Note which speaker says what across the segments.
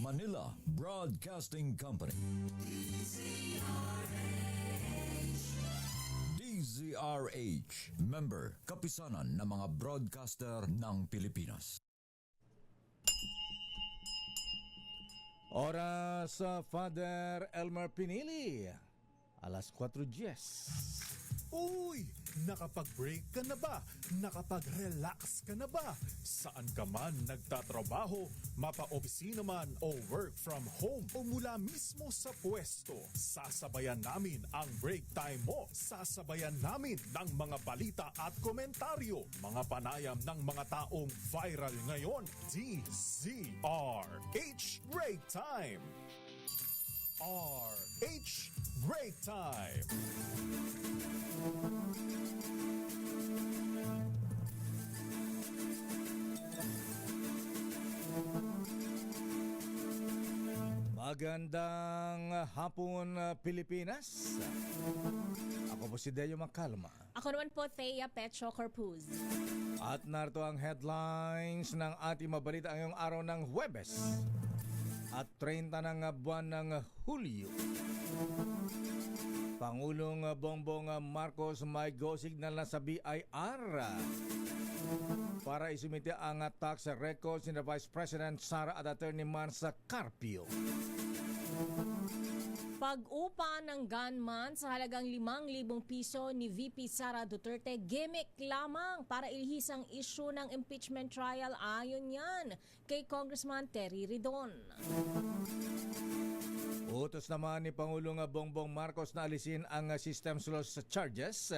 Speaker 1: Manila Broadcasting Company. DZRH, member, kapisanan ng mga broadcaster ng Pilipinas.
Speaker 2: Oras sa Father Elmer Pinili, alas 4:10.
Speaker 3: Uy! Nakapag-break ka na ba? Nakapag-relax ka na ba? Saan ka man nagtatrabaho, mapa-opisina man o work from home o mula mismo sa pwesto, sasabayan namin ang break time mo. Sasabayan namin ng mga balita at komentaryo, mga panayam ng mga taong viral ngayon. DZRH Break Time! RH Break Time!
Speaker 2: Magandang hapon, Pilipinas. Ako po si Deo Macalma.
Speaker 4: Ako naman po, Thea Pecho Corpuz.
Speaker 2: At narito ang headlines ng ating mabalita ngayong araw ng Huwebes at 30 ng buwan ng Hulyo. Pangulong Bongbong Marcos may go signal na sa BIR para isumite ang tax records ni Vice President Sara at Attorney Mansa Carpio.
Speaker 4: Pag-upa ng gunman sa halagang 5,000 piso ni VP Sara Duterte, gimmick lamang para ilihis ang isyu ng impeachment trial, ayon yan kay Congressman Terry Ridon.
Speaker 2: Utos naman ni Pangulong Bongbong Marcos na alisin ang systems loss charges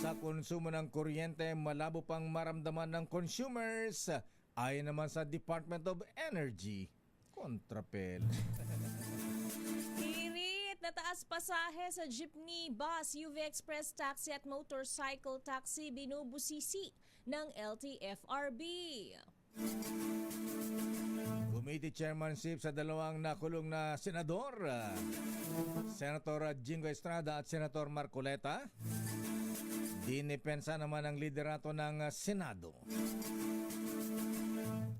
Speaker 2: sa konsumo ng kuryente, malabo pang maramdaman ng consumers, ayon naman sa Department of Energy. Kontrapel.
Speaker 4: Hirit na taas pasahe sa jeepney, bus, UV Express taxi at motorcycle taxi binubusisi ng LTFRB.
Speaker 2: Committee chairmanship sa dalawang nakulong na senador, Senator Jingo Estrada at Senator Marcoleta. Dinipensa naman ang liderato ng Senado.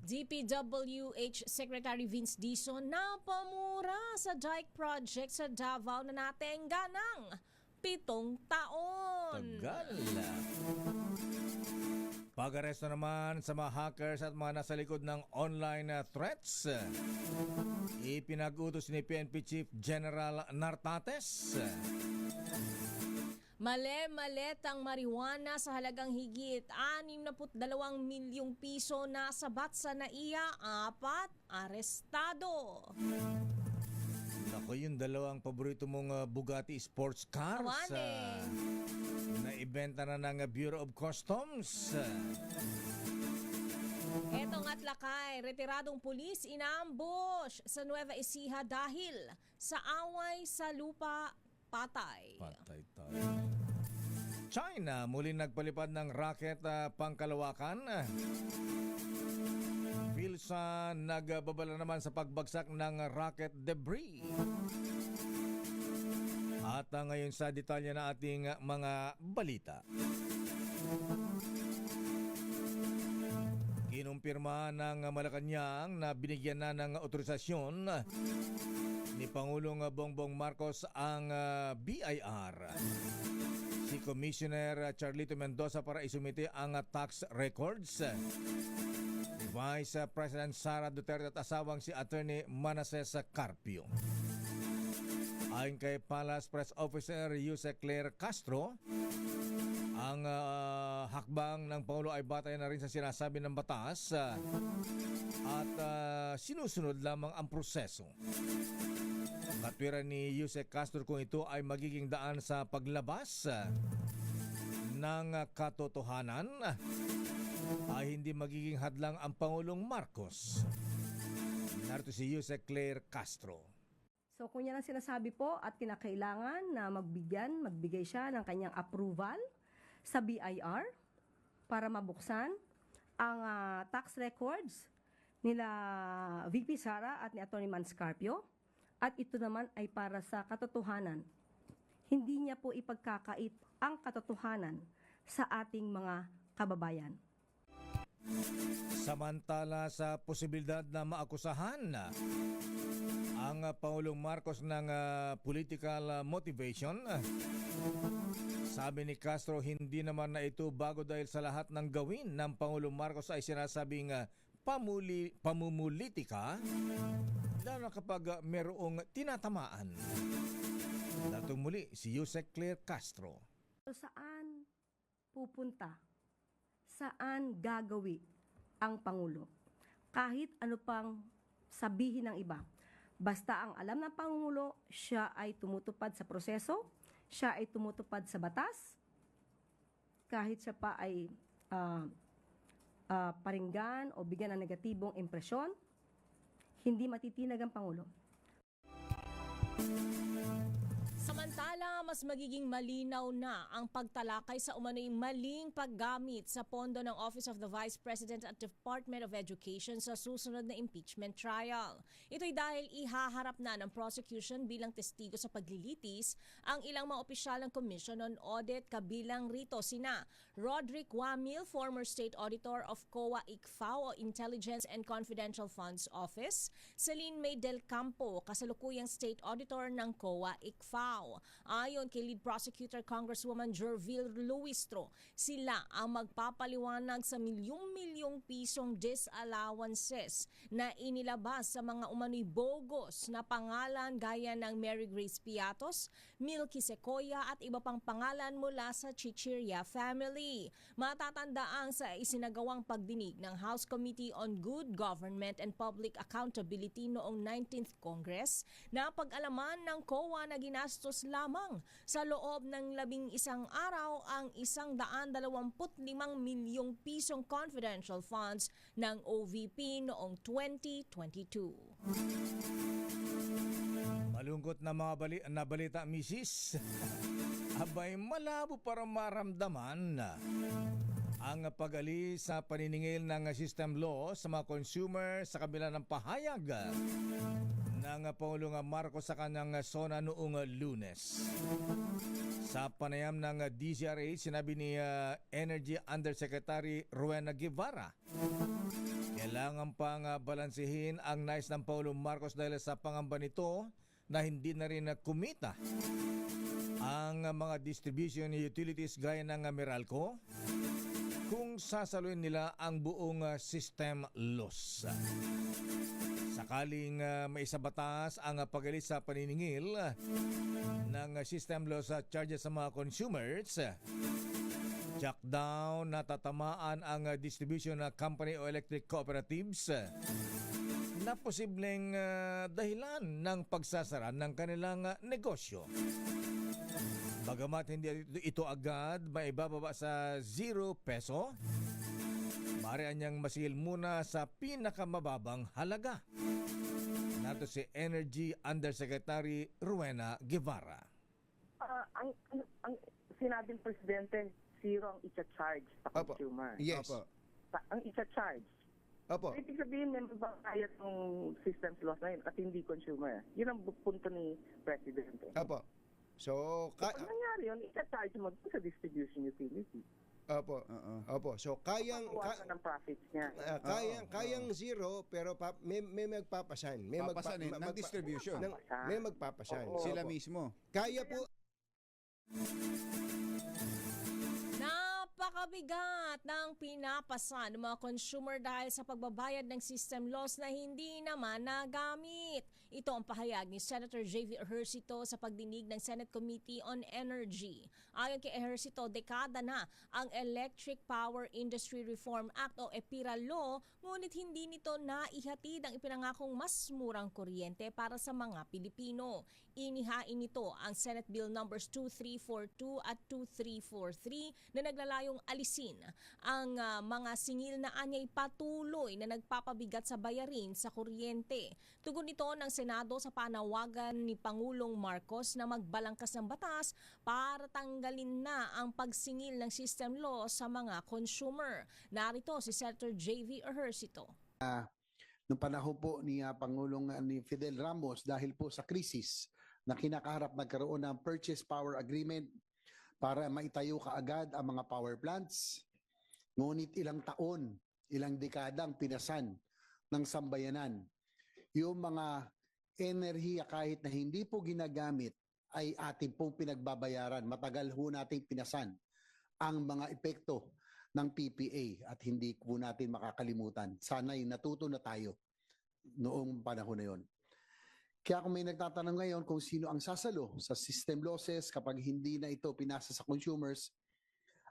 Speaker 4: DPWH Secretary Vince Dizon napamura sa dike project sa Davao na natenga ng 7 taon.
Speaker 2: Tagal. Pag-aresto naman sa mga hackers at mga nasa likod ng online threats, ipinag-utos ni PNP Chief General Nartates.
Speaker 4: Male-maletang marijuana sa halagang higit 62 milyong piso na sabat sa NAIA, 4 arestado.
Speaker 2: Ako yung dalawang paborito mong Bugatti sports cars na ibenta na ng Bureau of Customs.
Speaker 4: Etong at lakay, retiradong pulis inambush sa Nueva Ecija dahil sa away sa lupa, patay.
Speaker 2: Patay tayo. China muling nagpalipad ng rocket pangkalawakan. PhilSA nagbabala naman sa pagbagsak ng rocket debris. At ngayon sa detalye na ating mga balita. Kinumpirma ng Malacanang na binigyan na ng otorisasyon ni Pangulong Bongbong Marcos ang BIR. Si Commissioner Charlito Mendoza para isumite ang tax records. Vice President Sara Duterte at asawang si Attorney Manasseh Carpio. Ayon kay Palace Press Officer Jose Claire Castro, ang hakbang ng Pangulo ay batay na rin sa sinasabi ng batas at sinusunod lamang ang proseso. Katwiran ni Jose Castro kung ito ay magiging daan sa paglabas ng katotohanan ay hindi magiging hadlang ang Pangulong Marcos. Narito si Jose Claire Castro.
Speaker 5: So kung yan ang sinasabi po at kinakailangan na magbigay siya ng kanyang approval sa BIR para mabuksan ang tax records nila VP Sara at ni Atty. Mansa Carpio, at ito naman ay para sa katotohanan. Hindi niya po ipagkakait ang katotohanan sa ating mga kababayan.
Speaker 2: Samantala sa posibilidad na maakusahan ang Pangulong Marcos ng political motivation, sabi ni Castro hindi naman na ito bago dahil sa lahat ng gawin ng Pangulong Marcos ay sinasabing pamumulitika, lalo na kapag merong tinatamaan. Datong muli si Yusek Claire Castro.
Speaker 5: Saan pupunta? Saan gagawi ang Pangulo? Kahit ano pang sabihin ng iba. Basta ang alam ng Pangulo, siya ay tumutupad sa proseso, siya ay tumutupad sa batas, kahit siya pa ay paringgan o bigyan ng negatibong impresyon, hindi matitinag ang Pangulo.
Speaker 4: Samantala, mas magiging malinaw na ang pagtalakay sa umano'y maling paggamit sa pondo ng Office of the Vice President at Department of Education sa susunod na impeachment trial. Ito'y dahil ihaharap na ng prosecution bilang testigo sa paglilitis ang ilang mga opisyal ng Commission on Audit, kabilang rito sina Roderick Wamil, former State Auditor of COA-ICFAO o Intelligence and Confidential Funds Office, Celine May Del Campo, kasalukuyang State Auditor ng COA-ICFAO. Ayon kay Lead Prosecutor Congresswoman Jerville Luistro, sila ang magpapaliwanag sa milyong-milyong pisong disallowances na inilabas sa mga umano'y bogus na pangalan gaya ng Mary Grace Piatos, Milky Sequoia at iba pang pangalan mula sa Chichirya family. Matatandaang sa isinagawang pagdinig ng House Committee on Good Government and Public Accountability noong 19th Congress na pag-alaman ng COA na ginastos lamang sa loob ng 11 araw ang 125 milyong pisong confidential funds ng OVP noong 2022.
Speaker 2: Malungkot na mga balita, Mrs. Abay, malabo para maramdaman ang pag-alis sa paniningil ng system law sa mga consumer sa kabila ng pahayag ng Pangulong Marcos sa kanyang SONA noong Lunes. Sa panayam ng DZRH, sinabi ni Energy Undersecretary Rowena Guevara, kailangan pang balansehin ang nais ng Pangulong Marcos dahil sa pangamba nito na hindi na rin kumita ang mga distribution utilities gaya ng Meralco kung sasaluin nila ang buong system loss. Sakaling may isa batas ang pag-alis sa paniningil ng system loss charges sa mga consumers, jackdown na tatamaan ang distribution company o electric cooperatives na posibleng dahilan ng pagsasara ng kanilang negosyo. Bagamat hindi ito agad maibababa sa 0 peso, maaari niyang masigil muna sa pinakamababang halaga. Nato si Energy Undersecretary Rowena Guevara.
Speaker 6: Ang sinabing presidente, 0 ang i-charge sa consumer.
Speaker 7: Yes.
Speaker 6: Opo. Ang i-charge.
Speaker 7: Opo.
Speaker 6: Ibig sabihin, may mabakayat ng systems loss na yun at hindi consumer. Yun ang punto ni presidente.
Speaker 7: Opo. So,
Speaker 6: Pag nangyari yun, i-charge mo sa distribution utility.
Speaker 7: Opo. Opo. So,
Speaker 6: Papawasan ng profits niya.
Speaker 7: kayang 0 pero may magpapasan. May
Speaker 8: Papasanin ng distribution.
Speaker 7: May magpapasan.
Speaker 6: Oo.
Speaker 8: Sila mismo.
Speaker 7: Kaya po.
Speaker 4: Napakabigat ng pinapasa ng mga consumer dahil sa pagbabayad ng system loss na hindi naman nagamit. Ito ang pahayag ni Senator J.V. Ejercito sa pagdinig ng Senate Committee on Energy. Ayon kay Ejercito, dekada na ang Electric Power Industry Reform Act o EPIRA Law, ngunit hindi nito naihatid ang ipinangakong mas murang kuryente para sa mga Pilipino. Inihain nito ang Senate Bill Numbers 2342 at 2343 na naglalayong alisin ang mga singil na anyay patuloy na nagpapabigat sa bayarin sa kuryente. Tugon ito ng Senado sa panawagan ni Pangulong Marcos na magbalangkas ng batas para tanggalin na ang pagsingil ng system law sa mga consumer. Narito si Senator J.V. Ejercito.
Speaker 9: Noong panahon po ni Pangulong ni Fidel Ramos dahil po sa krisis na kinakaharap, nagkaroon ng purchase power agreement para maitayo kaagad ang mga power plants. Ngunit ilang taon ilang dekadang pinasan ng sambayanan. Yung mga enerhiya kahit na hindi po ginagamit ay ating pong pinagbabayaran. Matagal ho nating pinasan ang mga epekto ng PPA at hindi po natin makakalimutan. Sana'y natuto na tayo noong panahon na yon. Kaya kung may nagtatanong ngayon kung sino ang sasalo sa system losses kapag hindi na ito pinasa sa consumers,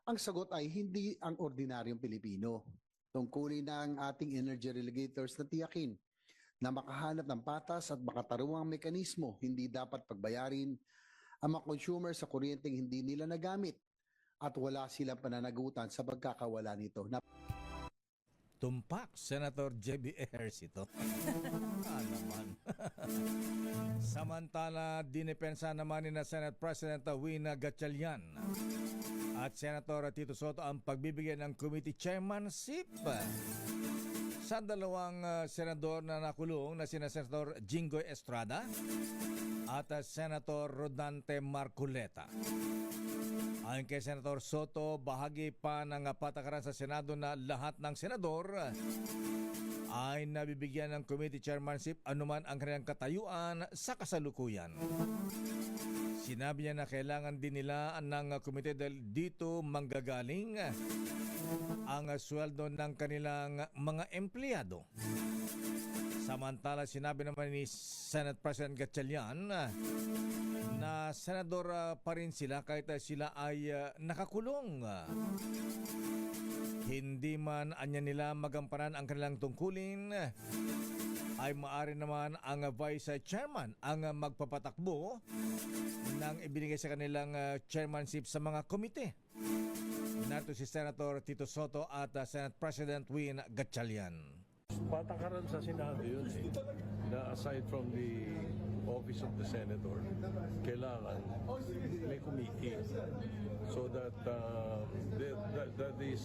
Speaker 9: ang sagot ay hindi ang ordinaryong Pilipino. Tungkulin na ang ating energy regulators na tiyakin na makahanap ng patas at makatarungang mekanismo, hindi dapat pagbayarin ang mga consumers sa kuryenteng hindi nila nagamit at wala silang pananagutan sa pagkakawala nito.
Speaker 2: Tumpak, Senator J.B. Ayers ito. Naman. Samantala, dinipensa naman ni na Senate President Wina Gatchalian at Senator Tito Soto ang pagbibigay ng committee chairmanship sa dalawang senador na nakulong na sina Senator Jinggoy Estrada at Senator Rodante Marcoleta. Ayon kay Senator Soto, bahagi pa ng patakaran sa Senado na lahat ng senador ay nabibigyan ng committee chairmanship anuman ang kanilang katayuan sa kasalukuyan. Sinabi niya na kailangan din nila ng komite dahil dito manggagaling ang sweldo ng kanilang mga empleyado. Samantala, sinabi naman ni Senate President Gatchalian na senador pa rin sila kahit sila ay nakakulong. Hindi man anya nila magampanan ang kanilang tungkulin, ay maaari naman ang Vice Chairman ang magpapatakbo ng ibinigay sa kanilang chairmanship sa mga komite. Narito si Senator Tito Soto at Senate President Win Gatchalian.
Speaker 8: Patakaran sa Senado yun na aside from the office of the senator, kailangan may committee so that that is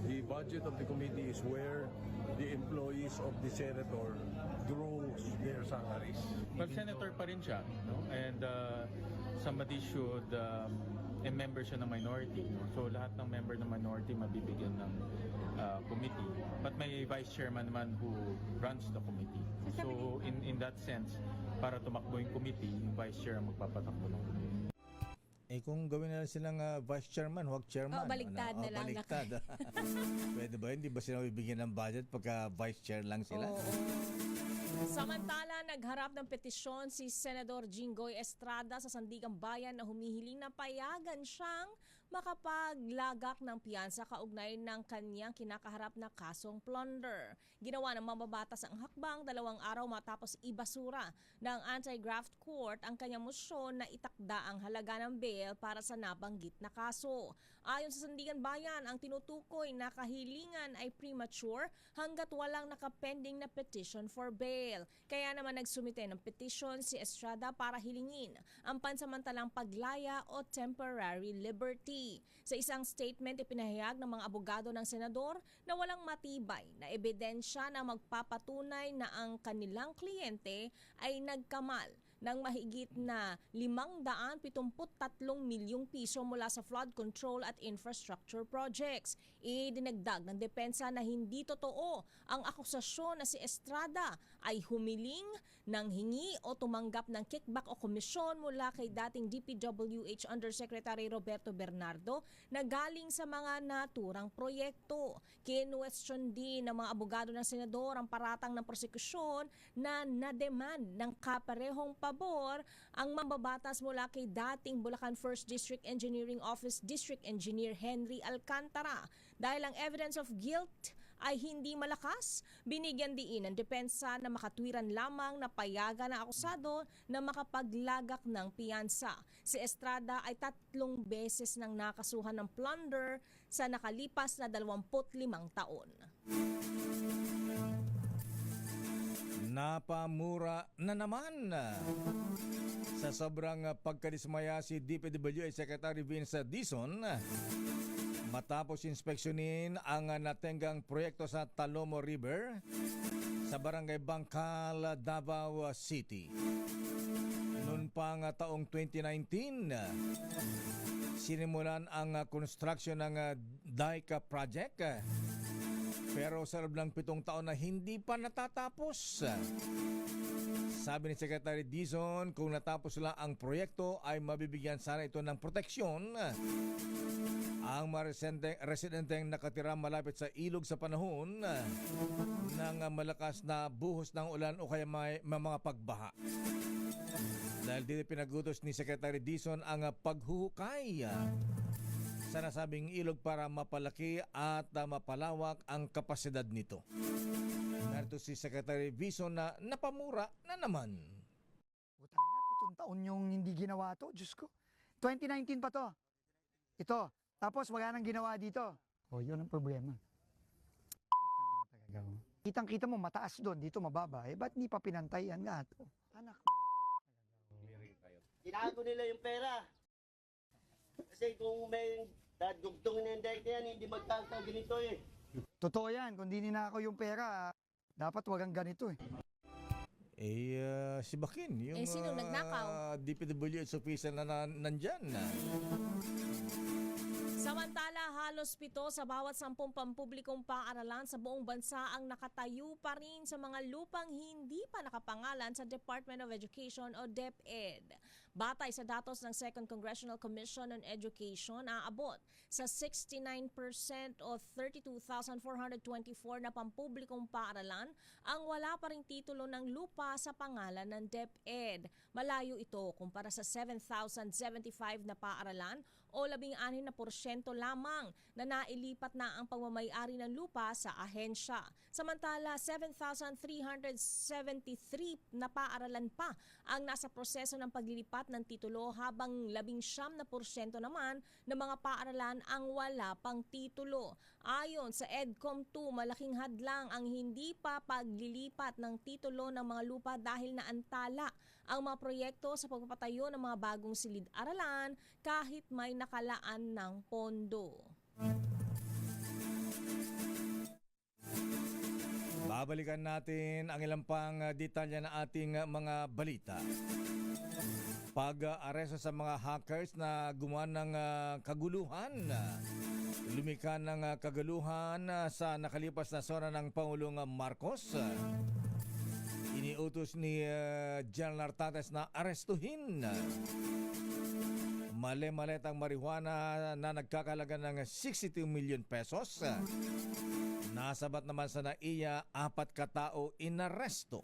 Speaker 8: the budget of the committee is where the employees of the senator grows their salaries.
Speaker 10: But senator pa rin siya, no? And somebody should a member siya ng minority, no? So lahat ng member ng minority mabibigyan ng committee, but may vice chairman naman who runs the committee. So in that sense, para tumakbo yung committee, yung vice chair ang magpapatakbo ng committee.
Speaker 2: Kung gawin na silang vice chairman, huwag chairman.
Speaker 4: Baliktad na lang.
Speaker 2: Baliktad. Pwede ba? Hindi ba sila bibigyan ng budget pagka vice chair lang sila?
Speaker 4: Samantala, nagharap ng petisyon si Senador Jinggoy Estrada sa Sandigang Bayan na humihiling na payagan siyang makapaglagak ng piyansa kaugnay ng kanyang kinakaharap na kasong plunder. Ginawa ng mambabatas ang hakbang 2 araw matapos ibasura ng anti-graft court ang kanyang mosyon na itakda ang halaga ng bail para sa nabanggit na kaso. Ayon sa Sandigan Bayan, ang tinutukoy na kahilingan ay premature hanggat walang nakapending na petition for bail. Kaya naman nagsumite ng petition si Estrada para hilingin ang pansamantalang paglaya o temporary liberty. Sa isang statement, ipinahayag ng mga abogado ng senador na walang matibay na ebidensya na magpapatunay na ang kanilang kliyente ay nagkamal ng mahigit na 573 milyong piso mula sa flood control at infrastructure projects. Idinagdag ng depensa na hindi totoo ang akusasyon na si Estrada ay humiling ng hingi o tumanggap ng kickback o komisyon mula kay dating DPWH Undersecretary Roberto Bernardo na galing sa mga naturang proyekto. Kinwestiyon din ng mga abogado ng senador ang paratang ng prosekusyon na nademand ng kaparehong pabor ang mambabatas mula kay dating Bulacan 1st District Engineering Office District Engineer Henry Alcantara. Dahil ang evidence of guilt ay hindi malakas, binigyan diin ng depensa na makatwiran lamang na payagan ng akusado na makapaglagak ng piyansa. Si Estrada ay 3 beses nang nakasuhan ng plunder sa nakalipas na 25 taon.
Speaker 2: Napamura na naman. Sa sobrang pagkadismaya si DPWH Secretary Vince Dizon matapos inspeksyonin ang natenggang proyekto sa Talomo River sa Barangay Bangkal, Davao City. Noon pang taong 2019, sinimulan ang construction ng DICA project Pero sa loob ng 7 taon na hindi pa natatapos. Sabi ni Secretary Dizon, kung natapos lang ang proyekto ay mabibigyan sana ito ng proteksyon ang mga residenteng nakatira malapit sa ilog sa panahon ng malakas na buhos ng ulan o kaya may mga pagbaha. Dahil dito pinagutos ni Secretary Dizon ang paghuhukay sa nasabing ilog para mapalaki at mapalawak ang kapasidad nito. Narito si Secretary Dizon na napamura na naman.
Speaker 11: Putang ina, 7 taon yung hindi ginawa to. Diyos ko. 2019 pa to. Ito. Tapos wala nang ginawa dito. O, yun ang problema. Putang ina talaga. Kitang-kita mo, mataas doon. Dito mababa. Eh, ba't hindi pa pinantayan nga to? Anak mo.
Speaker 12: Tinago nila yung pera. Kasi kung may dugtong na yung yan, hindi magkakaganito eh.
Speaker 11: Totoo yan. Kung di ninakaw yung pera, dapat wagang ganito eh.
Speaker 2: Si Bakin, yung
Speaker 4: sino nagnakaw?
Speaker 2: DPWH official na nandyan.
Speaker 4: Samantala, halos 7 sa bawat 10 pampublikong paaralan sa buong bansa ang nakatayo pa rin sa mga lupang hindi pa nakapangalan sa Department of Education o DepEd. Batay sa datos ng 2nd Congressional Commission on Education, aabot sa 69% o 32,424 na pampublikong paaralan ang wala pa ring titulo ng lupa sa pangalan ng DepEd. Malayo ito kumpara sa 7,075 na paaralan o 16% lamang na nailipat na ang pagmamayari ng lupa sa ahensya. Samantala, 7,373 na paaralan pa ang nasa proseso ng paglilipat ng titulo habang 19% naman ng mga paaralan ang wala pang titulo. Ayon sa EDCOM 2, malaking hadlang ang hindi pa paglilipat ng titulo ng mga lupa dahil naantala ang mga proyekto sa pagpapatayo ng mga bagong silid-aralan kahit may nakalaan ng pondo.
Speaker 2: Babalikan natin ang ilang pang detalye na ating mga balita. Pag-aresto sa mga hackers na gumawa ng kaguluhan. Lumika ng kaguluhan sa nakalipas na sora ng Pangulong Marcos. Iniutos ni General Artates na arestuhin mali-maletang marijuana na nagkakalaga ng 62 million pesos. Nasabat naman sa NAIA, 4 katao inaresto.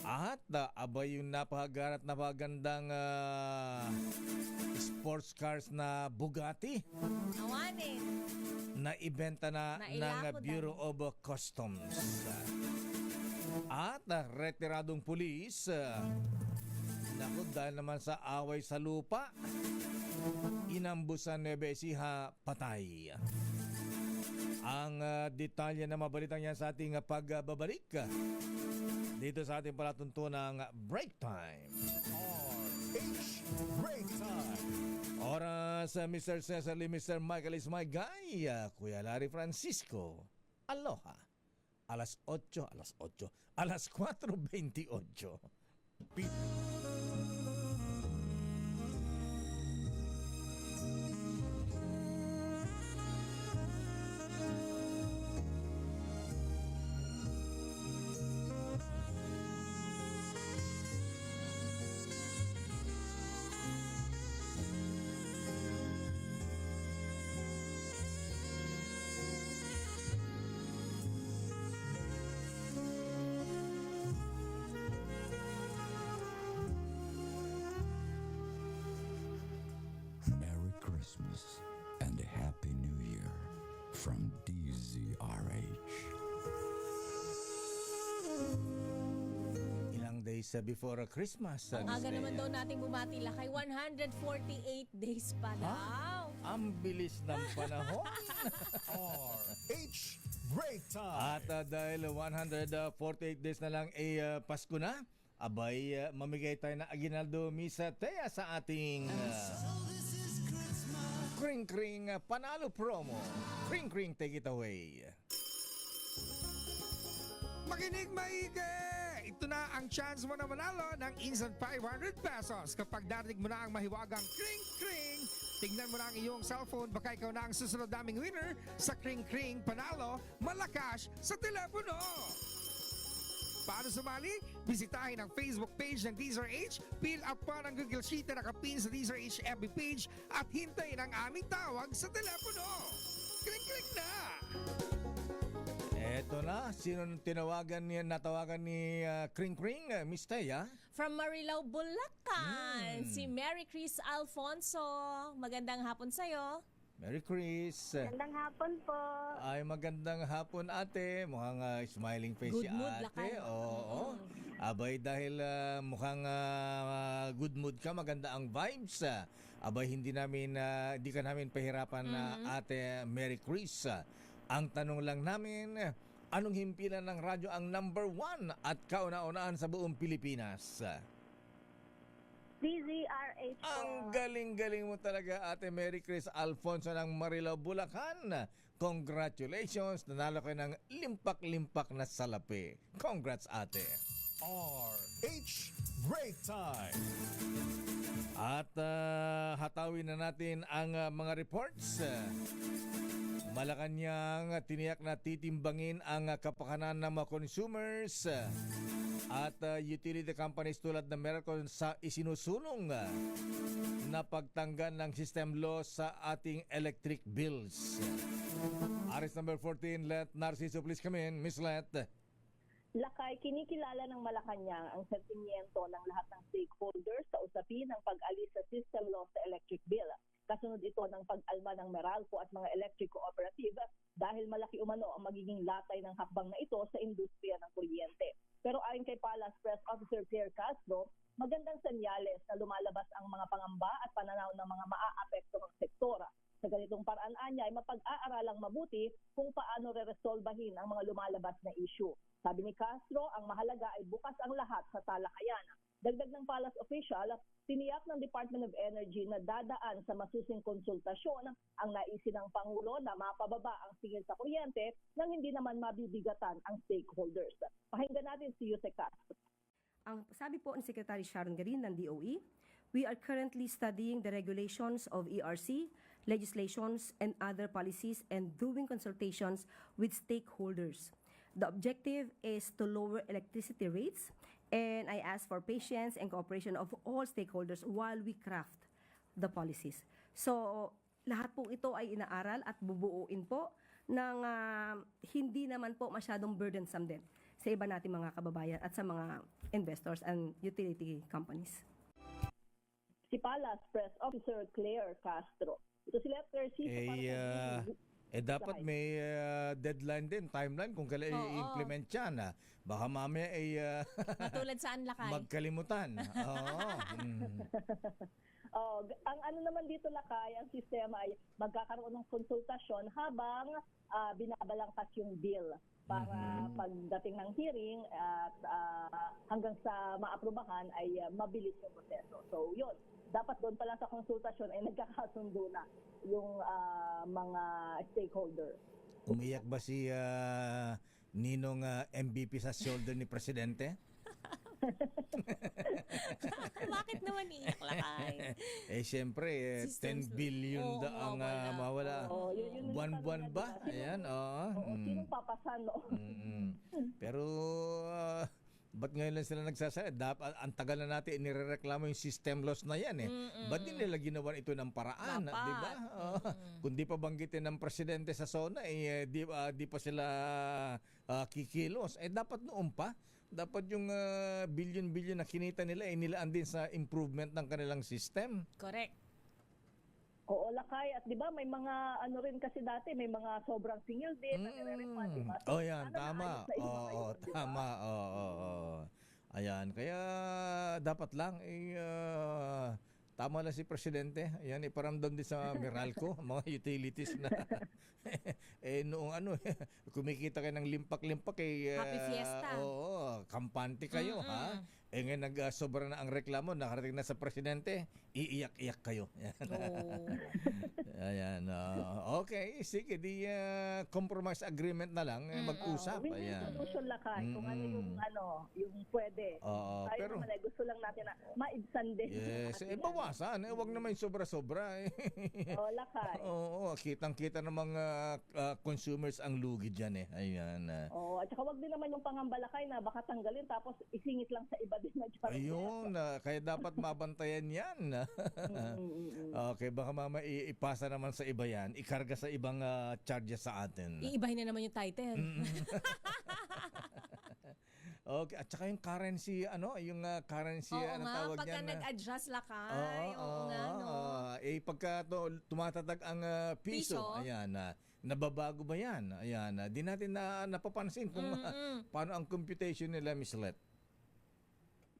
Speaker 2: At abay yung napakagarat na magandang sports cars na Bugatti
Speaker 4: Awanin.
Speaker 2: na ibenta na ng Bureau of Customs. At retiradong pulis, naku, dahil naman sa away sa lupa, inambusan Nueva Ecija, patay. Ang detalye na mabalitang yan sa ating pagbabalik dito sa ating palatuntunang Break Time.
Speaker 3: RH Break Time.
Speaker 2: Oras, Mr. Cesar Lee, Mr. Michael is my guy. Kuya Larry Francisco, aloha. Alas 4:28.
Speaker 1: Merry Christmas and a Happy New Year from DZRH.
Speaker 2: Ilang days before Christmas.
Speaker 4: Ang aga naman daw natin bumati lakay 148 days pa daw.
Speaker 2: Ang bilis ng panahon.
Speaker 3: RH Break Time.
Speaker 2: At dahil 148 days na lang Pasko na, abay mamigay tayo ng aginaldo Misa Tea sa ating Kring Kring Panalo Promo. Kring Kring, take it away.
Speaker 13: Makinig maigi! Ito na ang chance mo na manalo ng instant 500 pesos kapag darinig mo na ang mahiwagang Kring Kring Tingnan mo na ang iyong cellphone, baka ikaw na ang susunod naming winner sa Kring Kring Panalo Malakas sa telepono. Paano sumali? Bisitahin ang Facebook page ng DZRH, fill up pa ng Google Sheet na nakapin sa DZRH FB page at hintayin ang aming tawag sa telepono. Kling-kling na!
Speaker 2: Eto na, sino natawagan ni Kring Kring, Miss Teya?
Speaker 4: From Marilao, Bulacan, si Mary Chris Alfonso. Magandang hapon sa'yo.
Speaker 2: Merry Chris.
Speaker 14: Magandang hapon po.
Speaker 2: Ay, magandang hapon ate. Mukhang smiling face
Speaker 4: Good
Speaker 2: si
Speaker 4: mood,
Speaker 2: ate.
Speaker 4: lakay.
Speaker 2: Oo. Abay, dahil mukhang good mood ka, maganda ang vibes. Abay, hindi ka namin pahirapan na ate Merry Chris. Ang tanong lang namin, anong himpilan ng radyo ang number 1 at kauna-unaan sa buong Pilipinas?
Speaker 14: DZRH po.
Speaker 2: Ang galing-galing mo talaga, Ate Mary Chris Alfonso ng Marilao, Bulacan. Congratulations, nanalo kayo ng limpak-limpak na salapi. Congrats, ate.
Speaker 3: RH Break Time.
Speaker 2: At hatawin na natin ang mga reports. Malacanang tiniyak na titimbangin ang kapakanan ng mga consumers at utility companies tulad ng Meralco sa isinusulong na pagtanggal ng system law sa ating electric bills. Aris number 14, Let Narciso, please come in. Miss Let.
Speaker 15: Lakay, kinikilala ng Malacanang ang sentimiento ng lahat ng stakeholders sa usapin ng pag-alis sa system law sa electric bill. Kasunod ito ng pag-alma ng Meralco at mga electric cooperative dahil malaki umano ang magiging latay ng hakbang na ito sa industriya ng kuryente. Pero ayon kay Palace Press Officer Claire Castro, magandang senyales na lumalabas ang mga pangamba at pananaw ng mga maa-apektong sektora. Sa ganitong paraan niya ay mapag-aaralang mabuti kung paano re-resolbahin ang mga lumalabas na issue. Sabi ni Castro, ang mahalaga ay bukas ang lahat sa talakayan. Dagdag ng Palace official, tiniyak ng Department of Energy na dadaan sa masusing konsultasyon ang naisin ng Pangulo na mapababa ang singil sa kuryente nang hindi naman mabibigatan ang stakeholders. Pakinggan natin si Yusek Castro.
Speaker 5: Ang sabi po ni Secretary Sharon Garin ng DOE, we are currently studying the regulations of ERC, legislations, and other policies and doing consultations with stakeholders. The objective is to lower electricity rates, and I ask for patience and cooperation of all stakeholders while we craft the policies. So, lahat po ito ay inaaral at bubuuin po ng hindi naman po masyadong burdensome din sa iba nating mga kababayan at sa mga investors and utility companies.
Speaker 15: Si Palace Press Officer Claire Castro. Ito si Letter C.
Speaker 2: Dapat may deadline din, timeline kung kailan i-implement yan. Baka mamaya ay
Speaker 4: Matulad saan lakay?
Speaker 2: magkalimutan. Oo.
Speaker 15: Ang ano naman dito lakay, ang sistema ay magkakaroon ng konsultasyon habang binabalangkas yung bill para pagdating ng hearing at hanggang sa maaprubahan ay mabilis yung proseso. So yun, dapat doon pa lang sa konsultasyon ay nagkakasundo na yung mga stakeholder.
Speaker 2: Umiyak ba si Ninong MVP sa shoulder ni Presidente?
Speaker 4: Bakit naman iiyak lakay?
Speaker 2: Siyempre, 10 billion ang mawala. Buwan-buwan ba? Ayan, oo.
Speaker 15: Sinong papasan, no?
Speaker 2: Pero, ba't ngayon lang sila nagsasabi? Ang tagal na natin inireklamo yung system loss na yan eh. Ba't din nila ginawa ito ng paraan? Di ba? Kung di pa banggitin ng presidente sa SONA, di pa sila kikilos. Dapat noon pa. Dapat yung billion-billion na kinita nila, nilaan din sa improvement ng kanilang system.
Speaker 4: Correct.
Speaker 15: Oo, lakay. At di ba may mga ano rin kasi dati, may mga sobrang singil din na nire-refund. Diba?
Speaker 2: So, yan, tama. Oo, tama. Ayan, kaya dapat lang tama lang si Presidente. Ayan, iparamdam din sa Meralco, mga utilities na noong kumikita kayo ng limpak-limpak
Speaker 4: Happy Fiesta.
Speaker 2: Oo, kampante kayo, ha? Ngayon nag-sobra na ang reklamo, nakarating na sa Presidente, iiyak-iyak kayo. Ayan. Okay, sige, di compromise agreement na lang, mag-usap.
Speaker 15: Win-win
Speaker 2: Ayan.
Speaker 15: solution lakay. Kung ano yung pwede.
Speaker 2: Oo,
Speaker 15: Tayo
Speaker 2: pero
Speaker 15: naman ay gusto lang natin na maibsan din.
Speaker 2: yes, bawasan. Huwag naman yung sobra-sobra.
Speaker 15: Lakay.
Speaker 2: Oo, kitang-kita ng mga consumers ang lugi dyan Ayan.
Speaker 15: At saka wag din naman yung pangambalakay na baka tanggalin tapos isingit lang sa iba din na dyan.
Speaker 2: Ayun, kaya dapat mabantayan yan. Okay, baka mama ipasa naman sa iba yan, ikarga sa ibang charges sa atin.
Speaker 4: Iibahin na naman yung title.
Speaker 2: Okay, at saka yung currency, yung currency,
Speaker 4: Oo
Speaker 2: ano
Speaker 4: nga,
Speaker 2: tawag
Speaker 4: pagka
Speaker 2: yan?
Speaker 4: nag-adjust lakay. Oo nga, no?
Speaker 2: Pagka tumatatag ang piso, ayan, nababago ba yan? Ayan, di natin napapansin kung paano ang computation nila misled.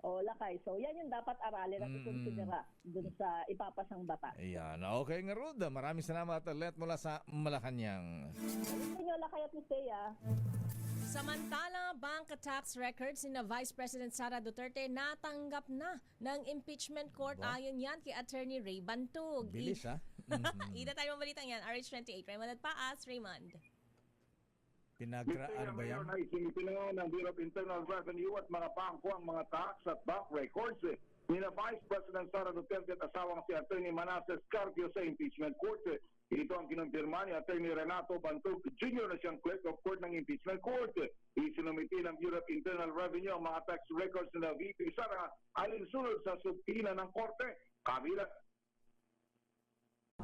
Speaker 15: Lakay. So, yan yung dapat aralin at ikonsidera dun sa ipapasang bata.
Speaker 2: Ayan. Okay nga, Ruda. Maraming salamat. Let mula sa Malacanang.
Speaker 15: Gusto nyo, Lakay at Mistea.
Speaker 4: Samantala, bank tax records ni Vice President Sara Duterte natanggap na ng impeachment court. Ayon yan kay Attorney Ray Bantug.
Speaker 2: Bilis,
Speaker 4: Ida tayo mabalitang yan. RH28. Raymond at Paas. Raymond.
Speaker 2: Ano ba yan?
Speaker 16: Ay sinipinangan ng Bureau of Internal Revenue at mga bangko ang mga tax at bank records ni na Vice President Sara Duterte at asawang si Attorney Manasseh Scarpio sa impeachment court. Ito ang kinumpirma ni Attorney Renato Bantog Jr. na siyang clerk of court ng impeachment court. Isinumiti ng Bureau of Internal Revenue ang mga tax records na VP Sara alinsunod sa subpina ng korte. Kabila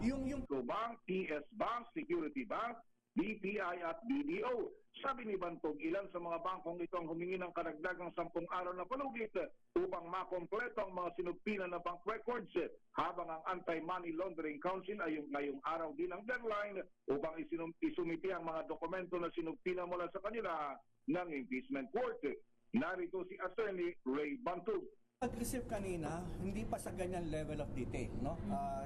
Speaker 16: yung Bank, TS Bank, Security Bank, BPI at BDO. Sabi ni Bantog, ilan sa mga bangkong ito ang humingi ng karagdagang 10 araw na palugit upang makompleto ang mga sinugpina na bank records, habang ang Anti-Money Laundering Council ay ngayong araw din ang deadline upang isumiti ang mga dokumento na sinugpina mula sa kanila ng impeachment court. Narito si Attorney Ray Bantog.
Speaker 17: Pag-isip kanina, hindi pa sa ganyan level of detail, no?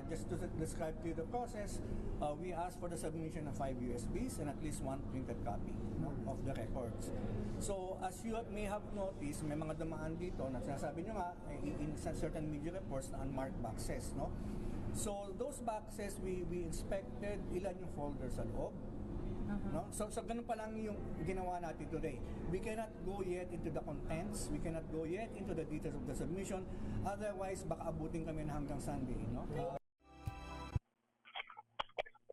Speaker 17: Just to describe to you the process, we asked for the submission of 5 USBs and at least 1 printed copy, no, of the records. So, as you may have noticed, may mga dumaan dito na sinasabi nyo nga, in certain media reports na unmarked boxes, no? So, those boxes, we inspected ilan yung folders sa loob. No? So ganun pa lang yung ginawa natin today. We cannot go yet into the contents, we cannot go yet into the details of the submission, otherwise baka abutin kami na hanggang Sunday, no?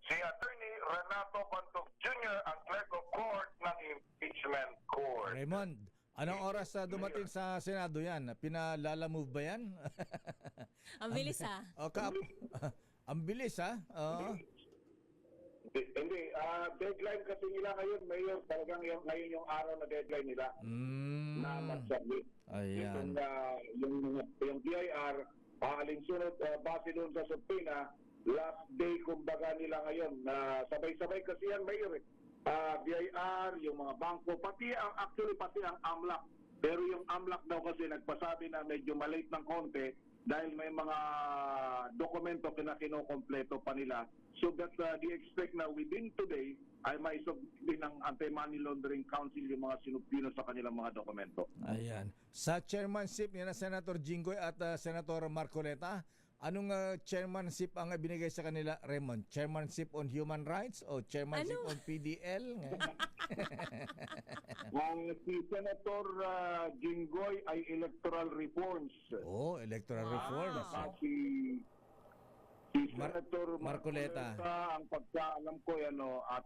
Speaker 16: Si Attorney Renato Bantog Jr. ang clerk of court ng impeachment court.
Speaker 2: Raymond, anong oras dumating sa Senado yan? Pinalala-move ba yan?
Speaker 4: Ang bilis
Speaker 2: ang bilis
Speaker 16: Hindi, deadline kasi nila ngayon, Mayor, talagang ngayon yung araw na deadline nila na mag-submit.
Speaker 2: Ayan.
Speaker 16: Yung BIR, alinsunod base doon sa subpoena, last day kumbaga nila ngayon. Sabay-sabay kasi yan, Mayor. BIR, yung mga bangko, pati ang AMLAC. Pero yung AMLAC daw kasi nagpasabi na medyo malate ng konti dahil may mga dokumento na kinokompleto pa nila. So that they expect na within today ay may submit ng Anti-Money Laundering Council yung mga sinupino sa kanilang mga dokumento.
Speaker 2: Ayan. Sa chairmanship ni na Senator Jinggoy at Senator Marcoleta, anong chairmanship ang binigay sa kanila, Raymond? Chairmanship on Human Rights o chairmanship on PDL?
Speaker 16: Si Senator Jinggoy ay electoral reforms.
Speaker 2: Electoral reforms.
Speaker 16: Si Senator
Speaker 2: Marcoleta,
Speaker 16: ang pagkaalam ko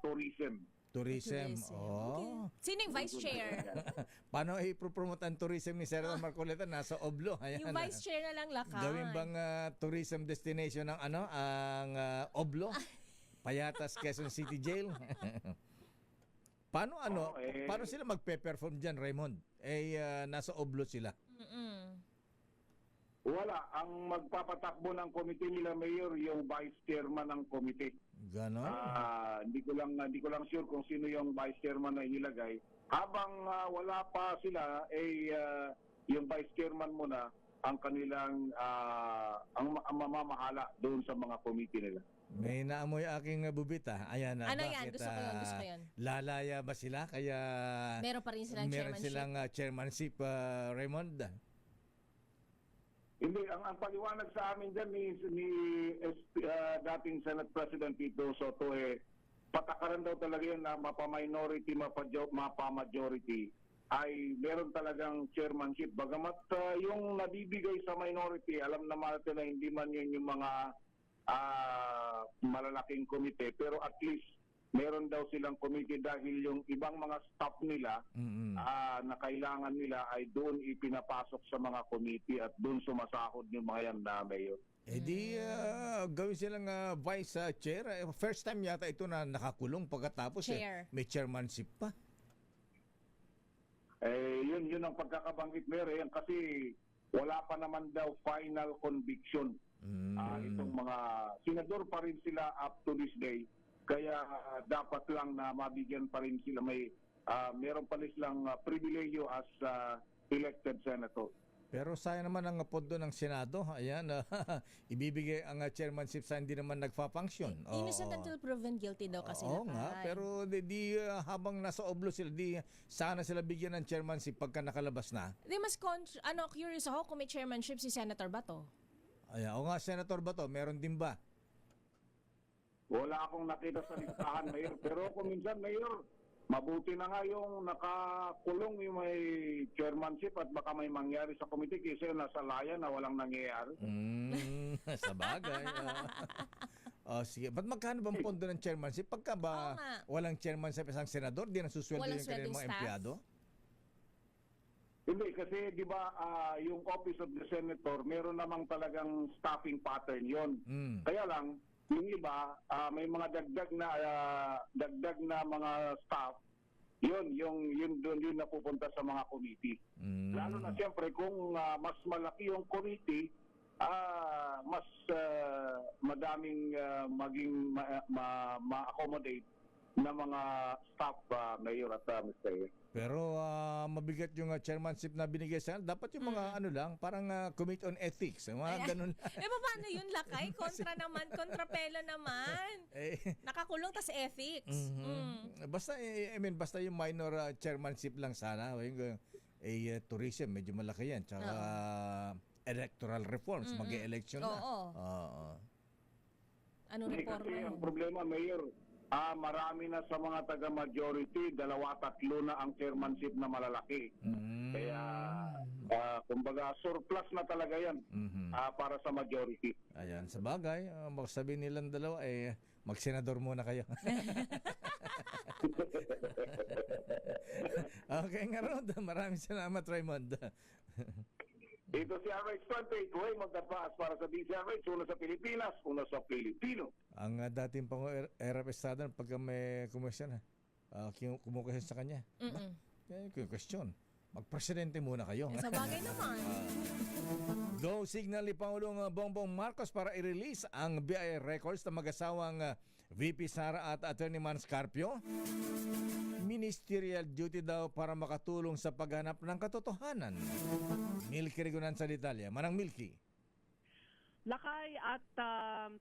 Speaker 16: tourism.
Speaker 2: Tourism.
Speaker 4: Okay. Sino yung vice chair?
Speaker 2: Paano ipropromote ang tourism ni Senator Marcoleta? Nasa Oblo. Ayan.
Speaker 4: Yung vice chair na lang lakay.
Speaker 2: Gawin bang tourism destination ng ang Oblo? Payatas, Quezon City Jail. Paano paano sila magpe-perform diyan, Raymond? Nasa Oblo sila.
Speaker 16: Wala. Ang magpapatakbo ng komite nila, Mayor, yung vice chairman ng komite.
Speaker 2: Ganon?
Speaker 16: Hindi ko lang sure kung sino yung vice chairman na inilagay. Habang wala pa sila, yung vice chairman muna ang kanilang ang mamamahala doon sa mga komite nila.
Speaker 2: May naamoy aking bubita. Ayan na.
Speaker 4: Ano yan? Gusto ko yun.
Speaker 2: Lalaya ba sila? Kaya
Speaker 4: meron pa rin silang
Speaker 2: chairmanship, Raymond?
Speaker 16: Hindi, ang paliwanag sa amin dyan ni dating Senate President Tito Soto, patakaran daw talaga yan na mapa-minority, mapa-majority ay meron talagang chairmanship. Bagamat yung nabibigay sa minority, alam naman natin na hindi man yun yung mga malalaking komite, pero at least meron daw silang committee dahil yung ibang mga staff nila na kailangan nila ay doon ipinapasok sa mga committee at doon sumasahod yung mga yan na mayor.
Speaker 2: Di gawin silang vice chair. First time yata ito na nakakulong pagkatapos may chairmanship pa.
Speaker 16: Yun ang pagkakabanggit Mayor kasi wala pa naman daw final conviction. Itong mga senador pa rin sila up to this day. Kaya dapat lang na mabigyan pa rin sila, meron pa rin silang pribilehiyo as elected senator.
Speaker 2: Pero sayang naman ang pondo ng Senado. Ayan, ibibigay ang chairmanship sa hindi naman nagfa-function.
Speaker 4: Innocent until proven guilty daw kasi.
Speaker 2: Oo nga, pero habang nasa oblo sila, sana sila bigyan ng chairmanship pagka nakalabas na.
Speaker 4: Curious ako kung may chairmanship si Senator Bato.
Speaker 2: Ayan, o nga, Senator Bato, meron din ba?
Speaker 16: Wala akong nakita sa listahan, Mayor. Pero kung minsan, Mayor, mabuti na nga yung nakakulong yung may chairmanship at baka may mangyari sa committee kasi nasa laya na walang nangyayari.
Speaker 2: Sa bagay. Sige. Ba't magkano bang pondo ng chairmanship? Pagka ba walang chairmanship isang senador, di nasusweldo yung kanilang mga empleyado?
Speaker 16: Hindi, kasi di ba yung Office of the Senator, meron namang talagang staffing pattern yon. Kaya lang, yung iba, may mga dagdag na mga staff, yun napupunta sa mga committee. Lalo na siyempre kung mas malaki yung committee, mas madaming maging ma-accommodate na mga staff, Mayor at Mr.
Speaker 2: Pero mabigat yung chairmanship na binigay sa dapat yung mga parang Committee on Ethics, mga ganun.
Speaker 4: Paano yun, Lakay? Kontrapelo naman. Nakakulong tas ethics.
Speaker 2: Basta yung minor chairmanship lang sana. Tourism, medyo malaki yan. Tsaka electoral reforms, mag-e-election na.
Speaker 4: Ano reforma?
Speaker 16: Kasi ang problema, Mayor, marami na sa mga taga-majority, 2-3 na ang chairmanship na malalaki. Kaya, kumbaga, surplus na talaga yan para sa majority.
Speaker 2: Ayan, sa bagay, magsabihin nilang dalawa, mag-senador muna kayo. Okay nga, Rod. Maraming salamat, Raymond.
Speaker 16: Ito si RH20, Kuway magdadvaas para sa DCRH, una sa Pilipinas, una sa Pilipino.
Speaker 2: Ang dating Erap Estrada, pagka may kumusyon, kumukusyon sa kanya. Question, magpresidente muna kayo.
Speaker 4: Sa bagay naman.
Speaker 2: Go signal ni Pangulong Bongbong Marcos para i-release ang BIR records ng mag-asawang VP Sara at Attorney Mans Carpio. Ministerial duty daw para makatulong sa paghanap ng katotohanan. Milky Rigunan sa detalye. Manang Milky.
Speaker 18: Lakay at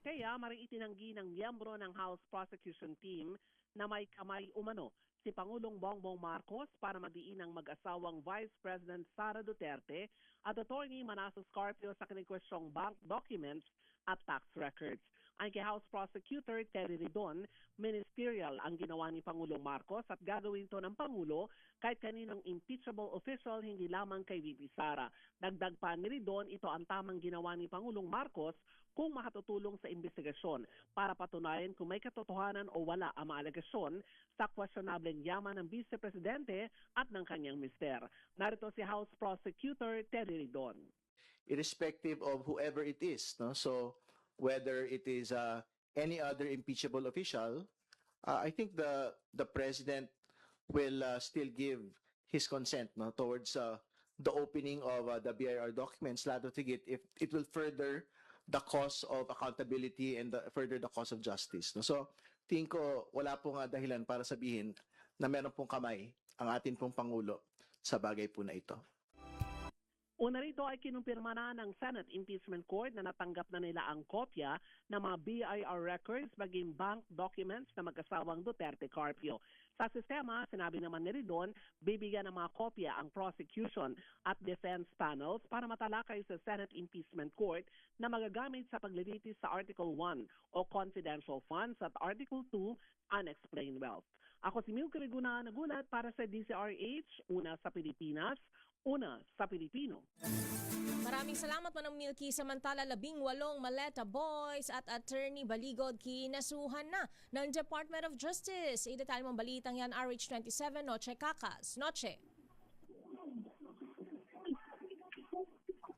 Speaker 18: Thea, maring itinanggi ng miyembro ng House Prosecution Team na may kamay umano si Pangulong Bongbong Marcos para madiin ang mag-asawang Vice President Sara Duterte at Attorney Manasseh Carpio sa kinikwestyong bank documents at tax records. Ang kay House Prosecutor Terry Ridon, ministerial ang ginawa ni Pangulong Marcos at gagawin to ng Pangulo kahit kaninong impeachable official, hindi lamang kay VP Sara. Dagdag pa ni Ridon, ito ang tamang ginawa ni Pangulong Marcos kung makatutulong sa investigasyon para patunayan kung may katotohanan o wala ang mga alegasyon sa questionableng yaman ng Vice Presidente at ng kanyang mister. Narito si House Prosecutor Terry Ridon.
Speaker 19: Irrespective of whoever it is, no? So whether it is any other impeachable official, I think the president will still give his consent, no, towards the opening of the BIR documents, lalo tigit if it will further the cause of accountability and further the cause of justice. No? So, tingin ko wala pong dahilan para sabihin na meron pong kamay ang atin pong Pangulo sa bagay po na ito.
Speaker 18: Una rito ay kinumpirma na ng Senate Impeachment Court na natanggap na nila ang kopya ng mga BIR records maging bank documents na mag-asawang Duterte Carpio. Sa sistema, sinabi naman ni Ridon, bibigyan ng mga kopya ang prosecution at defense panels para matalakay sa Senate Impeachment Court na magagamit sa paglilitis sa Article 1 o confidential funds at Article 2, unexplained wealth. Ako si Milky Reguna, nagulat para sa DZRH, una sa Pilipinas, una sa Pilipino.
Speaker 4: Maraming salamat Manang Milky. Samantala, 18 Maleta Boys at Attorney Baligod kinasuhan na ng Department of Justice. Idetalye mong balitang yan, RH27, Noche Cacas. Noche.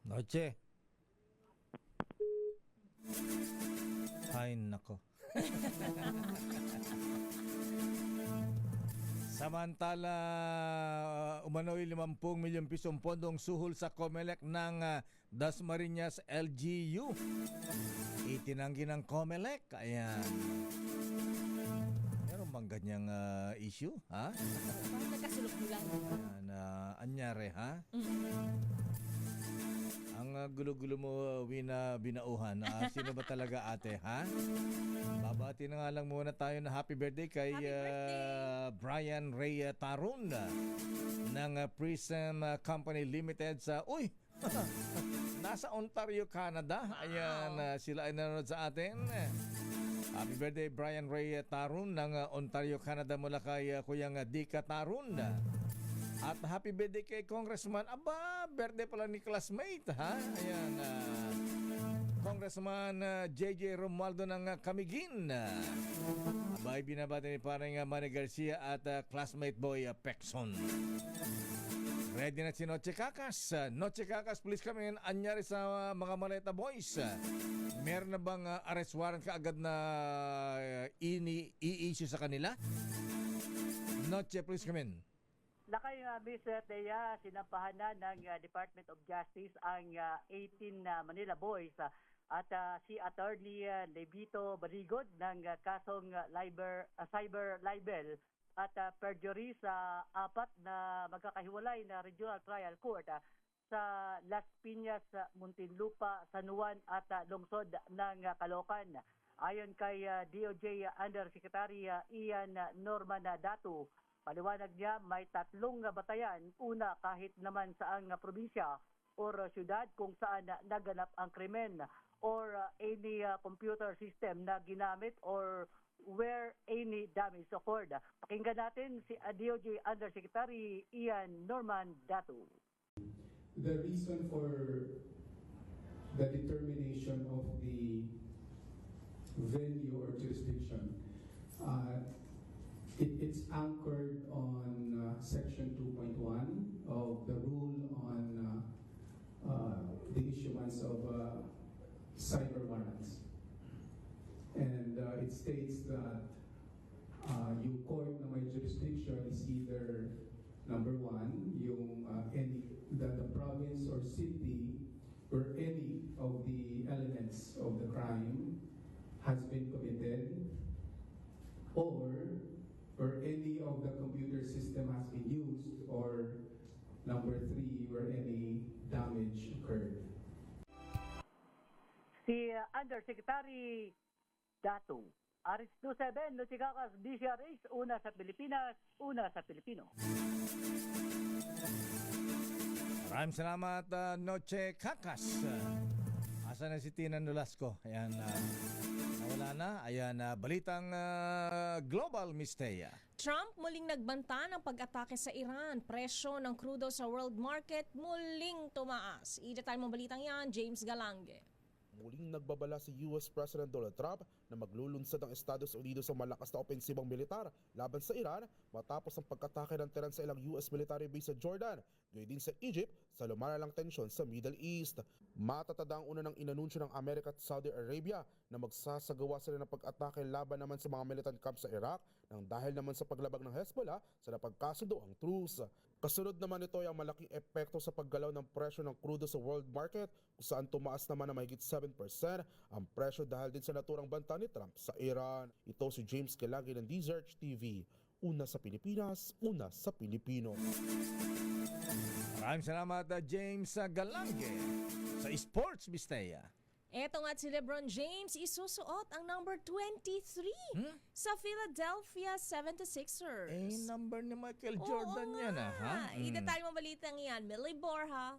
Speaker 2: Noche. Ay, nako. Samantala, umano'y 50 milyong pisong pondong suhol sa COMELEC ng Dasmariñas LGU. Itinanggi ng COMELEC. Ayan. Meron bang ganyang issue? Ha?
Speaker 4: Parang nagkasulok-bulan.
Speaker 2: Ayan, anyari, ha? Ang gulo-gulo mo, Wina Binauhan. Sino ba talaga ate, ha? Babati na nga lang muna tayo na happy birthday kay Brian Ray Tarun ng Prism Company Limited sa... Uy! Nasa Ontario, Canada. Ayan, sila ay nanonood sa atin. Happy birthday, Brian Ray Tarun ng Ontario, Canada mula kay Kuyang Dika Tarun. At happy birthday kay Congressman. Aba, birthday pala ni classmate, ha? Ayan, Congressman JJ Romualdo ng Camiguin. Abay, binabati ni parang Manny Garcia at classmate boy Pekson. Ready na si Noche Cacas. Noche Cacas, please come in. Anyari sa mga Maleta Boys. Meron na bang arrest warrant kaagad na i-issue sa kanila? Noche, please come in.
Speaker 20: Lakay Miss Thea, sinampahan na ng Department of Justice ang 18 Manila Boys at si Attorney Levito Barigod ng kasong cyber libel at perjury sa 4 na magkakahiwalay na Regional Trial Court sa Las Piñas, Muntinlupa, San Juan at lungsod ng Caloocan. Ayon kay DOJ Undersecretary Ian Norman Datu, paliwanag niya may 3 batayan, una kahit naman saang probinsya or syudad kung saan naganap ang krimen or any computer system na ginamit or where any damage occurred. Pakinggan natin si DOJ Undersecretary Ian Norman Datu.
Speaker 21: The reason for the determination of the venue or jurisdiction, it's anchored on Section 2.1 of the rule on the issuance of cyber warrants. And it states that yung court na may jurisdiction is either number 1, yung the province or city where any of the elements of the crime has been committed, or where any of the computer system has been used, or number 3, where any damage occurred.
Speaker 20: Si Undersecretary Datu. Aris 27, Lucicakas, DCRH, una sa Pilipinas, una sa Pilipino.
Speaker 2: Maraming salamat, Noche Cacas. Asa na si Tina Nolasco? Ayan, nawala na. Ayan, balitang global, Miss Thea.
Speaker 4: Trump muling nagbanta ng pag-atake sa Iran. Presyo ng krudo sa world market muling tumaas. Idetalye mong balitang yan, James Galange.
Speaker 22: Muling nagbabala si US President Donald Trump na maglulunsad ang Estados Unidos sa malakas na opensibang militar laban sa Iran matapos ang pagkatake ng Tehran sa ilang US military base sa Jordan, gayon din sa Egypt sa lumalalang tensyon sa Middle East. Matatanda ang una ng inanunsyo ng Amerika at Saudi Arabia na magsasagawa sila ng pag-atake laban naman sa mga militant camp sa Iraq nang dahil naman sa paglabag ng Hezbollah sa napagkasundo ang truce. Kasunod naman ito ay ang malaking epekto sa paggalaw ng presyo ng krudo sa world market kung saan tumaas naman na mahigit 7% ang presyo dahil din sa naturang banta ni Trump sa Iran. Ito si James Kelagi ng DZRH TV. Una sa Pilipinas, una sa Pilipino.
Speaker 2: Maraming salamat, James Galange. Sa Sports, Bistea.
Speaker 4: Eto nga si LeBron James isusuot ang number 23 sa Philadelphia 76ers.
Speaker 2: Number ni Michael Jordan yan ha?
Speaker 4: Idetalye mo balitang yan, Millie Borja.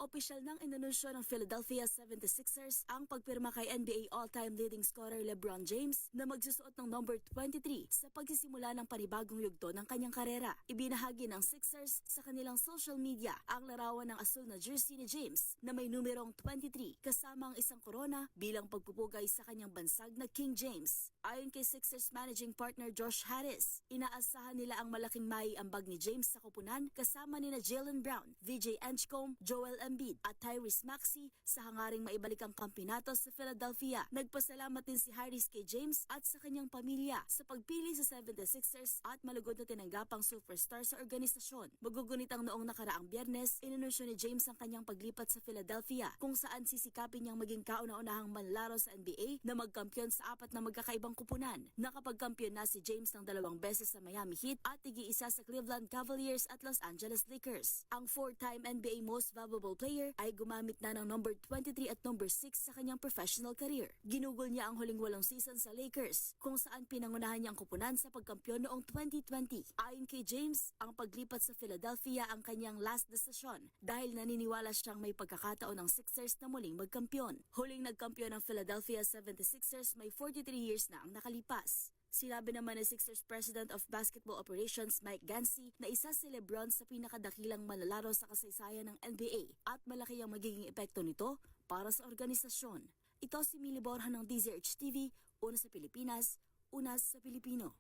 Speaker 6: Opisyal nang inanunsyo ng Philadelphia 76ers ang pagpirma kay NBA all-time leading scorer LeBron James na magsusuot ng number 23 sa pagsisimula ng panibagong yugto ng kanyang karera. Ibinahagi ng Sixers sa kanilang social media ang larawan ng asul na jersey ni James na may numerong 23 kasama ang isang korona bilang pagpupugay sa kanyang bansag na King James. Ayon kay Sixers managing partner Josh Harris, inaasahan nila ang malaking maiambag ni James sa koponan kasama nina Jaylen Brown, VJ Edgecombe, Joel Embiid at Tyrese Maxey sa hangaring maibalik ang kampyonato sa Philadelphia. Nagpasalamat din si Harris kay James at sa kanyang pamilya sa pagpili sa 76ers at malugod na tinanggapang superstar sa organisasyon. Magugunitang noong nakaraang Biyernes, inanunsyo ni James ang kanyang paglipat sa Philadelphia kung saan sisikapin niyang maging kauna-unahang manlaro sa NBA na magkampiyon sa 4 na magkakaibang kupunan. Nakapagkampiyon na si James ng 2 beses sa Miami Heat at tig-isa sa Cleveland Cavaliers at Los Angeles Lakers. Ang 4-time NBA Most Valuable Player ay gumamit na ng number 23 at number 6 sa kanyang professional career. Ginugol niya ang huling 8 season sa Lakers kung saan pinangunahan niya ang kupunan sa pagkampiyon noong 2020. Ayon kay James, ang paglipat sa Philadelphia ang kanyang last desisyon dahil naniniwala siyang may pagkakataon ng Sixers na muling magkampiyon. Huling nagkampiyon ng Philadelphia 76ers may 43 years na ang nakalipas. Sinabi naman ni Sixers President of Basketball Operations Mike Gansey na isa si LeBron sa pinakadakilang manlalaro sa kasaysayan ng NBA at malaki ang magiging epekto nito para sa organisasyon. Ito si Millie Borja ng DZRH TV, una sa Pilipinas, una sa Pilipino.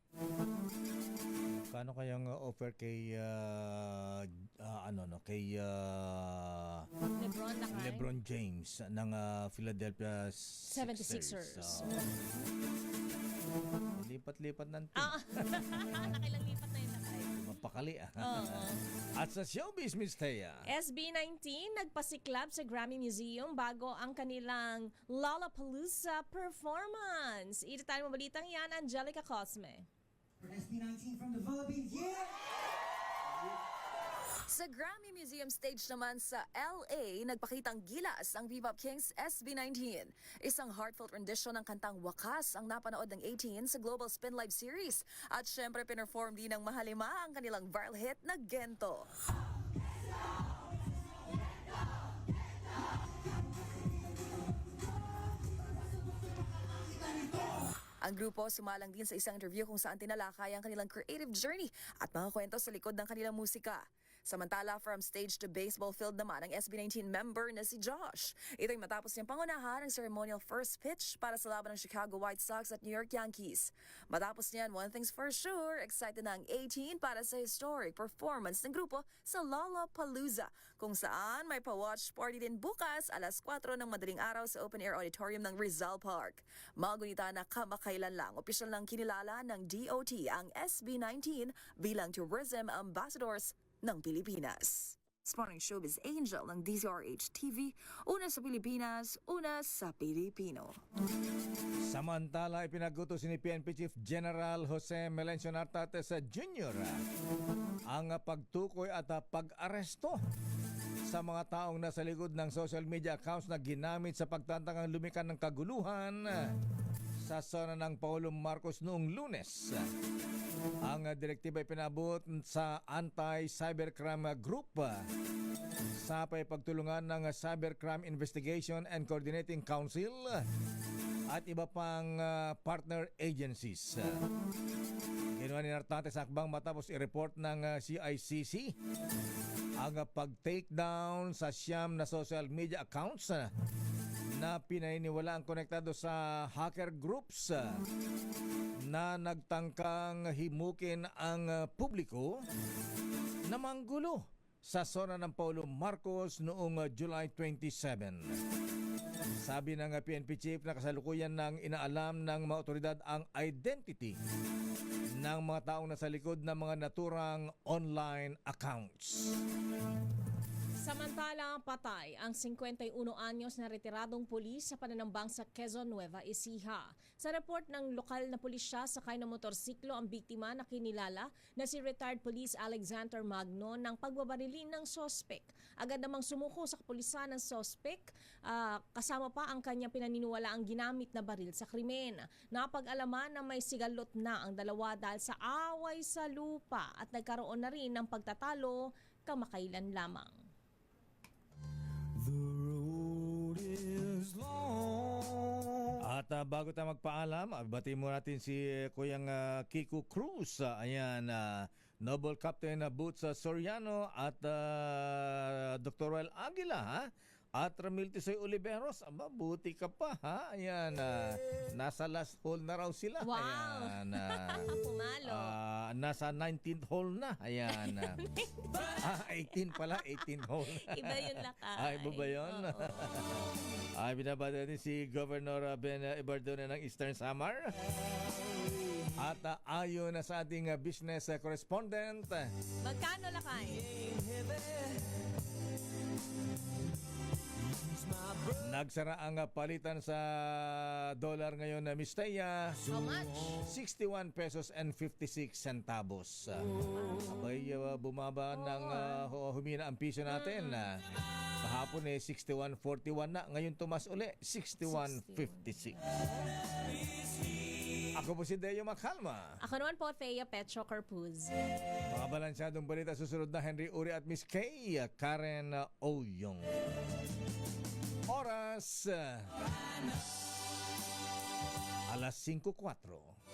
Speaker 2: Kano kayang offer kay LeBron James ng Philadelphia
Speaker 4: 76ers.
Speaker 2: Lipat-lipat ng
Speaker 4: Nakailang lipat na yun nakay.
Speaker 2: Mapakali At sa showbiz, Miss Thea.
Speaker 4: SB19 nagpasiklab sa Grammy Museum bago ang kanilang Lollapalooza performance. Itatalye mo balitang yan, Angelica Cosme.
Speaker 7: SB19 from the Philippines,
Speaker 23: Sa Grammy Museum stage naman sa LA, nagpakitang gilas ang Bebop Kings SB19. Isang heartfelt rendition ng kantang Wakas ang napanood ng 18 sa Global Spin Live Series. At syempre, pinerform din ng Mahalima ang kanilang viral hit na Gento. Ang grupo sumalang din sa isang interview kung saan tinalakay ang kanilang creative journey at mga kwento sa likod ng kanilang musika. Samantala, from stage to baseball field naman ang SB19 member na si Josh. Ito'y matapos niyang pangunahan ang ceremonial first pitch para sa laban ng Chicago White Sox at New York Yankees. Matapos niyan, one thing's for sure, excited na ang 18 para sa historic performance ng grupo sa Lollapalooza, kung saan may pa-watch party din bukas alas 4 ng madaling araw sa open-air auditorium ng Rizal Park. Magunita na kamakailan lang, opisyal lang kinilala ng DOT ang SB19 bilang Tourism Ambassadors ng Pilipinas. Sporting Showbiz Angel ng DZRH TV, una sa Pilipinas, una sa Pilipino.
Speaker 2: Samantala, ipinagutos ni PNP Chief General Jose Melencio Nartates Jr. ang pagtukoy at pag-aresto sa mga taong nasa likod ng social media accounts na ginamit sa pagtatangang lumikan ng kaguluhan sa zona ng Pangulong Marcos noong Lunes. Ang direktiba ay pinabot sa Anti-Cybercrime Group sa pagtulungan ng Cybercrime Investigation and Coordinating Council at iba pang partner agencies. Ginawa ni Nartates akbang matapos i-report ng CICC ang pag-take down sa 9 na social media accounts na pinaniniwala ang konektado sa hacker groups na nagtangkang himukin ang publiko na manggulo sa zona ng Paulo Marcos noong July 27. Sabi ng PNP Chief na kasalukuyan ng inaalam ng mga otoridad ang identity ng mga taong nasa likod ng mga naturang online accounts.
Speaker 4: Samantala, patay ang 51 anyos na retiradong pulis sa pananambang sa Quezon Nueva Ecija. Sa report ng lokal na pulisya, sakay ng motorsiklo ang biktima na kinilala na si retired police Alexander Magno ng pagbabarili ng sospek. Agad namang sumuko sa kapulisan ng sospek, kasama pa ang kanyang pinaniniwala ang ginamit na baril sa krimen. Napag-alaman na may sigalot na ang dalawa dahil sa away sa lupa at nagkaroon na rin ng pagtatalo kamakailan lamang.
Speaker 2: At bago tayo magpaalam, bati mo natin si Kuyang Kiko Cruz. Ayan, Noble Captain Boots Soriano at Dr. Roel Aguila, ha? At Ramil Tisoy Oliveros, buti ka pa, ha? Ayan, nasa last hole na raw sila.
Speaker 4: Wow!
Speaker 2: Ayan,
Speaker 4: Pumalo.
Speaker 2: nasa 19th hole na. Ayan. 18 pala, 18 hole.
Speaker 4: Iba yun, Lakay.
Speaker 2: Iba ba yun? Ay, binabati natin si Governor Ben Ibardona ng Eastern Samar. At ayon na sa ating business correspondent.
Speaker 4: Magkano, Lakay?
Speaker 2: Nagsara ang palitan sa dollar ngayon na Miss Thea.
Speaker 4: How much?
Speaker 2: 61 pesos and 56 centavos. Abay, bumaba ng humina ang piso natin. Kahapon 61.41 na. Ngayon tumas uli, 61.56. Ako po si Deo Macalma.
Speaker 4: Ako naman po, Thea Petro Corpuz.
Speaker 2: Mga balansyadong balita susunod na Henry Uri at Miss Kay Karen Oyong. Oras alas 5:04.